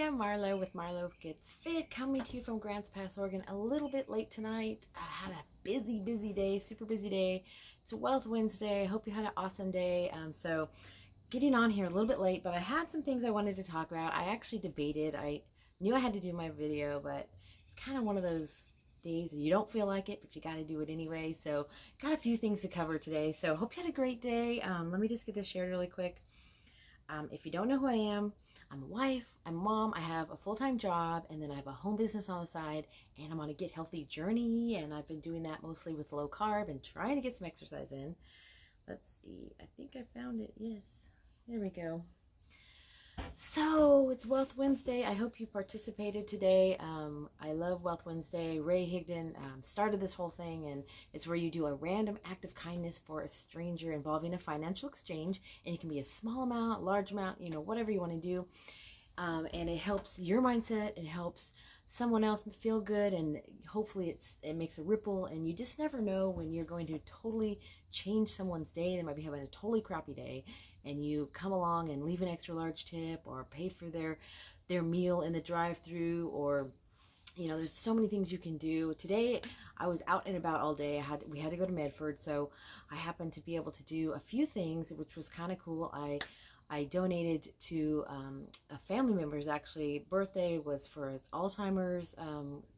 I'm Marlo with Marlo Gets Fit, coming to you from Grants Pass, Oregon. A little bit late tonight. I had a busy day, super busy day. It's Wealth Wednesday. I hope you had an awesome day. So getting on here a little bit late, but I had some things I wanted to talk about. I actually debated. I knew I had to do my video, but it's kind of one of those days you don't feel like it, but you got to do it anyway. So got a few things to cover today. So hope you had a great day. Let me just get this shared really quick. If you don't know who I am, I'm a wife, I'm a mom, I have a full-time job, and then I have a home business on the side, and I'm on a get healthy journey, and I've been doing that mostly with low carb and trying to get some exercise in. Let's see, I think I found it. Yes, there we go. So it's Wealth Wednesday. I hope you participated today. I love Wealth Wednesday. Ray Higdon started this whole thing, and it's where you do a random act of kindness for a stranger involving a financial exchange, and it can be a small amount, large amount, whatever you want to do. And it helps your mindset. It helps someone else feel good, and hopefully it makes a ripple. And you just never know when you're going to totally change someone's day. They might be having a totally crappy day, and you come along and leave an extra large tip or pay for their meal in the drive-through, or there's so many things you can do. Today I was out and about all day. We had to go to Medford, so I happened to be able to do a few things, which was kind of cool. I donated to a family member's actually birthday was for Alzheimer's.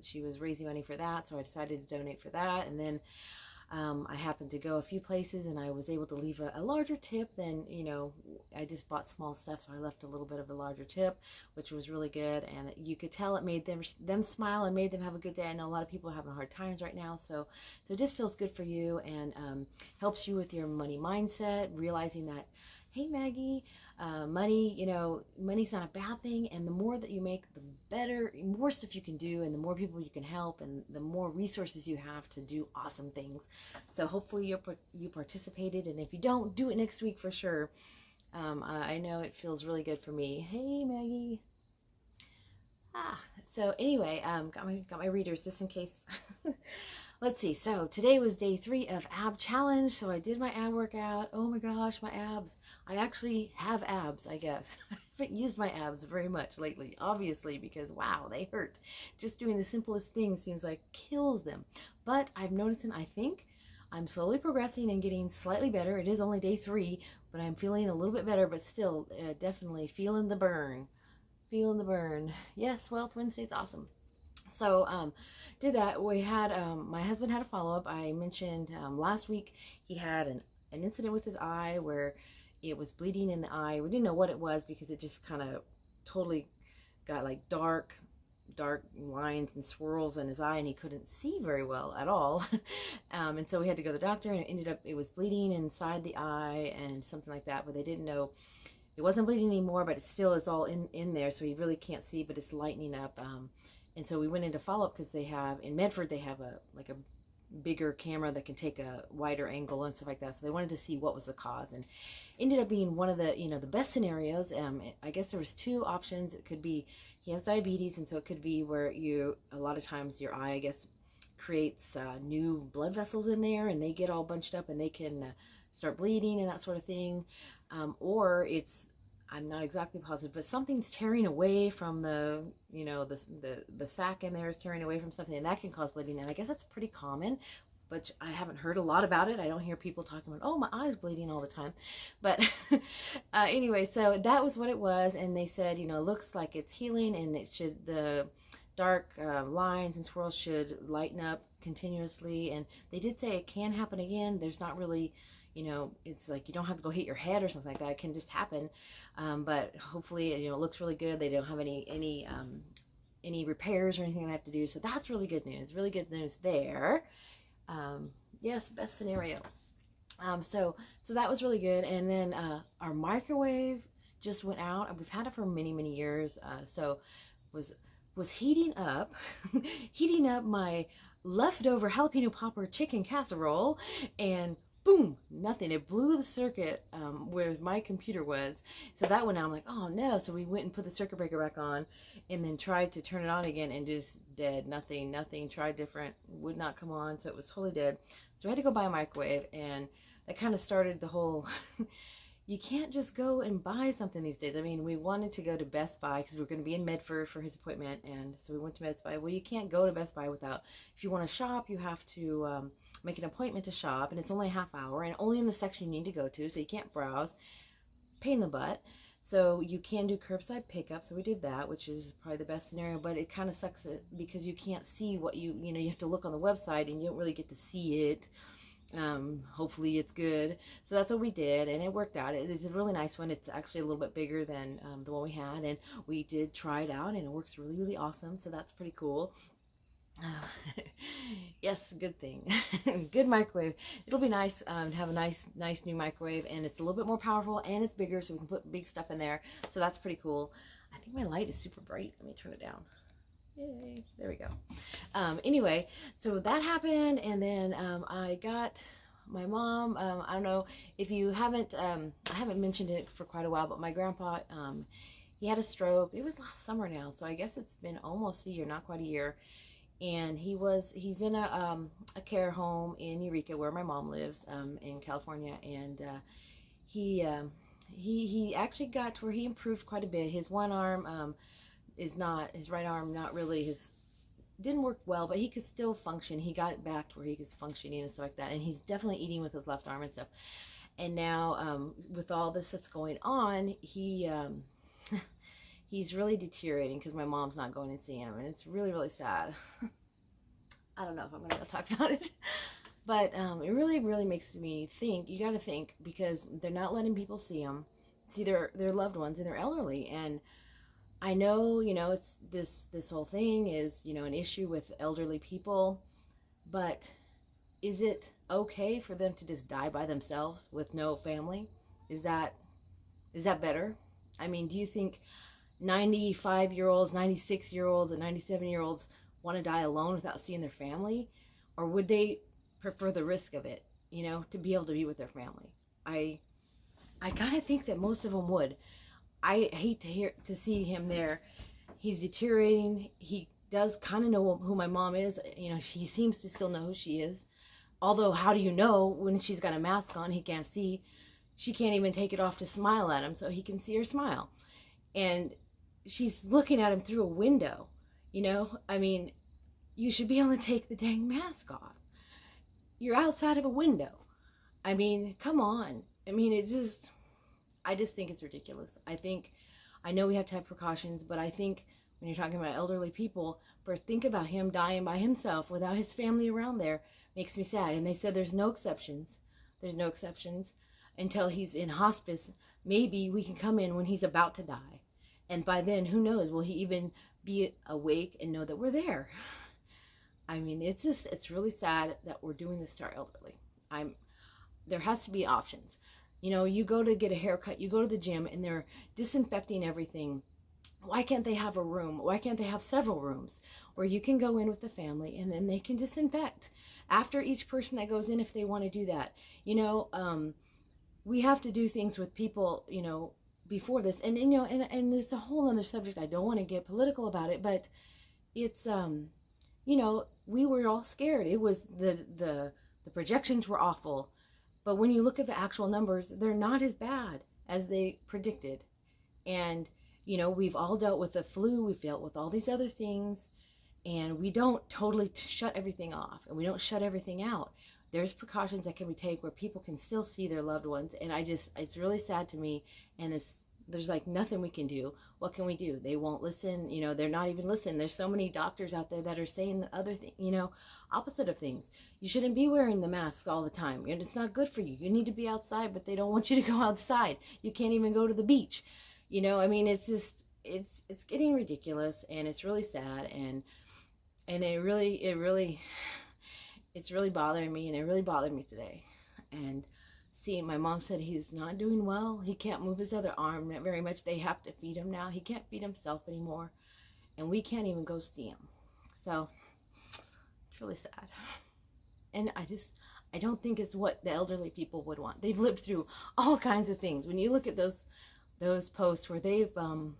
She was raising money for that, so I decided to donate for that. And then I happened to go a few places, and I was able to leave a larger tip than, I just bought small stuff, so I left a little bit of a larger tip, which was really good. And you could tell it made them smile and made them have a good day. I know a lot of people are having hard times right now, so it just feels good for you, and helps you with your money mindset, realizing that, hey Maggie, money's not a bad thing, and the more that you make, the better, more stuff you can do, and the more people you can help, and the more resources you have to do awesome things. So hopefully you participated, and if you don't, do it next week for sure. I know it feels really good for me. Hey Maggie. So anyway, got my readers just in case. Let's see. So today was day 3 of ab challenge. So I did my ab workout. Oh my gosh, my abs. I actually have abs, I guess. I haven't used my abs very much lately, obviously, because wow, they hurt. Just doing the simplest thing seems like kills them. But I'm noticing, I think I'm slowly progressing and getting slightly better. It is only day 3, but I'm feeling a little bit better, but still definitely feeling the burn. Feeling the burn. Yes, Wealth Wednesday's awesome. So did that. We had my husband had a follow-up. I mentioned last week he had an incident with his eye where it was bleeding in the eye. We didn't know what it was because it just kind of totally got like dark lines and swirls in his eye, and he couldn't see very well at all. And so we had to go to the doctor, and it ended up it was bleeding inside the eye and something like that, but they didn't know it wasn't bleeding anymore, but it still is all in there, so he really can't see, but it's lightening up. And so we went into follow-up because they have, in Medford, they have a bigger camera that can take a wider angle and stuff like that. So they wanted to see what was the cause, and ended up being one of the, the best scenarios. I guess there was 2 options. It could be he has diabetes, and so it could be where a lot of times your eye, I guess, creates new blood vessels in there, and they get all bunched up, and they can start bleeding and that sort of thing. Or it's, I'm not exactly positive, but something's tearing away from the sac in there is tearing away from something, and that can cause bleeding. And I guess that's pretty common, but I haven't heard a lot about it. I don't hear people talking about, oh, my eye's bleeding all the time. But anyway, so that was what it was. And they said, looks like it's healing, and the dark lines and swirls should lighten up continuously. And they did say it can happen again. There's not really, it's like you don't have to go hit your head or something like that. It can just happen. But hopefully, it looks really good. They don't have any repairs or anything they have to do. So that's really good news. Really good news there. Yes, best scenario. So that was really good. And then our microwave just went out. We've had it for many years. So was heating up heating up my leftover jalapeno popper chicken casserole, and boom, nothing. It blew the circuit where my computer was. So that went out. I'm like, oh no. So we went and put the circuit breaker back on, and then tried to turn it on again, and just dead. Nothing. Tried different. Would not come on. So it was totally dead. So I had to go buy a microwave, and that kind of started the whole you can't just go and buy something these days. I mean, we wanted to go to Best Buy because we were going to be in Medford for his appointment, and so we went to Best Buy. Well, you can't go to Best Buy without, if you want to shop, you have to make an appointment to shop, and it's only a half hour, and only in the section you need to go to, so you can't browse. Pain in the butt. So you can do curbside pickup, so we did that, which is probably the best scenario, but it kind of sucks because you can't see what you have to look on the website, and you don't really get to see it. Hopefully it's good. So that's what we did, and it worked out. It's a really nice one. It's actually a little bit bigger than the one we had, and we did try it out, and it works really, really awesome. So that's pretty cool. Yes, good thing. Good microwave. It'll be nice to have a nice new microwave, and it's a little bit more powerful, and it's bigger, so we can put big stuff in there. So that's pretty cool. I think my light is super bright. Let me turn it down. Yay, there we go. Anyway, so that happened, and then I got my mom. I don't know if you haven't, I haven't mentioned it for quite a while, but my grandpa, he had a stroke. It was last summer now, so I guess it's been almost a year, not quite a year. And he's in a care home in Eureka, where my mom lives, in California, and he actually got to where he improved quite a bit. His one arm is not, his right arm not really, didn't work well, but he could still function. He got back to where he was functioning and stuff like that, and he's definitely eating with his left arm and stuff. And now with all this that's going on, he's really deteriorating because my mom's not going and seeing him, and it's really, really sad. I don't know if I'm going to talk about it, but it really, really makes me think. You got to think, because they're not letting people see their loved ones, and they're elderly. And I know, it's this whole thing is, an issue with elderly people, but is it okay for them to just die by themselves with no family? Is that better? I mean, do you think 95-year-olds, 96-year-olds, and 97-year-olds want to die alone without seeing their family? Or would they prefer the risk of it, to be able to be with their family? I kind of think that most of them would. I hate to see him there. He's deteriorating. He does kind of know who my mom is. He seems to still know who she is. Although, how do you know when she's got a mask on? He can't see. She can't even take it off to smile at him so he can see her smile. And she's looking at him through a window. I mean, you should be able to take the dang mask off. You're outside of a window. I mean, come on. I mean, I just think it's ridiculous. I know we have to have precautions, but I think when you're talking about elderly people, think about him dying by himself without his family around there, makes me sad. And they said there's no exceptions. There's no exceptions until he's in hospice. Maybe we can come in when he's about to die. And by then, who knows? Will he even be awake and know that we're there? I mean, it's really sad that we're doing this to our elderly. There has to be options. You go to get a haircut, you go to the gym, and they're disinfecting everything. Why can't they have a room? Why can't they have several rooms where you can go in with the family and then they can disinfect after each person that goes in, if they want to do that? We have to do things with people, before this. And there's a whole other subject. I don't want to get political about it, but it's, we were all scared. It was the projections were awful. But when you look at the actual numbers, they're not as bad as they predicted. And, we've all dealt with the flu. We've dealt with all these other things. And we don't totally shut everything off. And we don't shut everything out. There's precautions that can be taken where people can still see their loved ones. And it's really sad to me. And there's like nothing we can do. What can we do? They won't listen. They're not even listening. There's so many doctors out there that are saying the other thing, opposite of things. You shouldn't be wearing the mask all the time. And it's not good for you. You need to be outside, but they don't want you to go outside. You can't even go to the beach. I mean, it's just, it's getting ridiculous, and it's really sad. And it's really bothering me, and it really bothered me today. And see, my mom said he's not doing well. He can't move his other arm very much. They have to feed him now. He can't feed himself anymore. And we can't even go see him. So, it's really sad. And I don't think it's what the elderly people would want. They've lived through all kinds of things. When you look at those posts where they've, World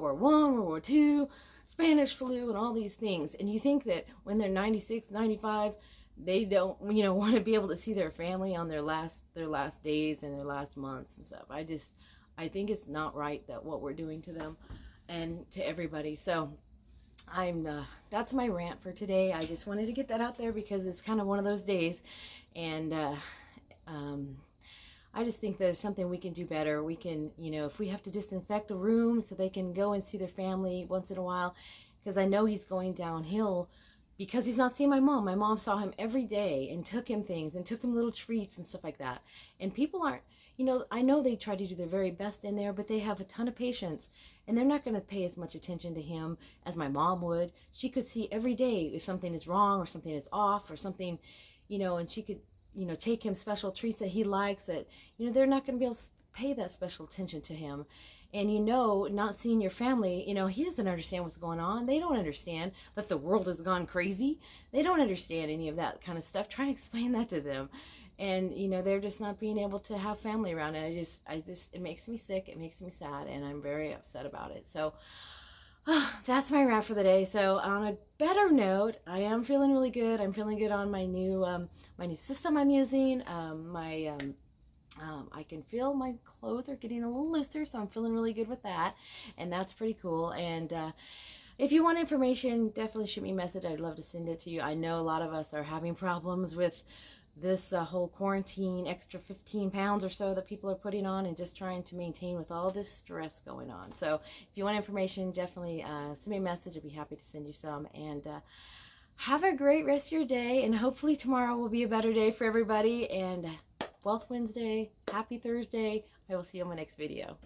War I, World War II, Spanish flu, and all these things. And you think that when they're 96, 95, they don't, you know, want to be able to see their family on their last days and their last months and stuff. I think it's not right that what we're doing to them and to everybody. So that's my rant for today. I just wanted to get that out there because it's kind of one of those days, and I just think there's something we can do better. We can, you know, if we have to disinfect a room so they can go and see their family once in a while, because I know he's going downhill because he's not seeing my mom. My mom saw him every day and took him things and took him little treats and stuff like that. And people aren't, you know, I know they try to do their very best in there, but they have a ton of patience and they're not going to pay as much attention to him as my mom would. She could see every day if something is wrong or something is off or something, you know, and she could, you know, take him special treats that he likes that, you know, they're not going to be able to pay that special attention to him. And, you know, not seeing your family, you know, he doesn't understand what's going on. They don't understand that the world has gone crazy. They don't understand any of that kind of stuff. Try to explain that to them. And, you know, they're just not being able to have family around. And it makes me sick. It makes me sad. And I'm very upset about it. So that's my wrap for the day. So on a better note, I am feeling really good. I'm feeling good on my new system I'm using. I can feel my clothes are getting a little looser, so I'm feeling really good with that, and that's pretty cool. And if you want information, definitely shoot me a message. I'd love to send it to you. I know a lot of us are having problems with this whole quarantine, extra 15 pounds or so that people are putting on and just trying to maintain with all this stress going on. So if you want information, definitely send me a message. I'd be happy to send you some. And have a great rest of your day, and hopefully tomorrow will be a better day for everybody. And Wealth Wednesday, happy Thursday. I will see you on my next video.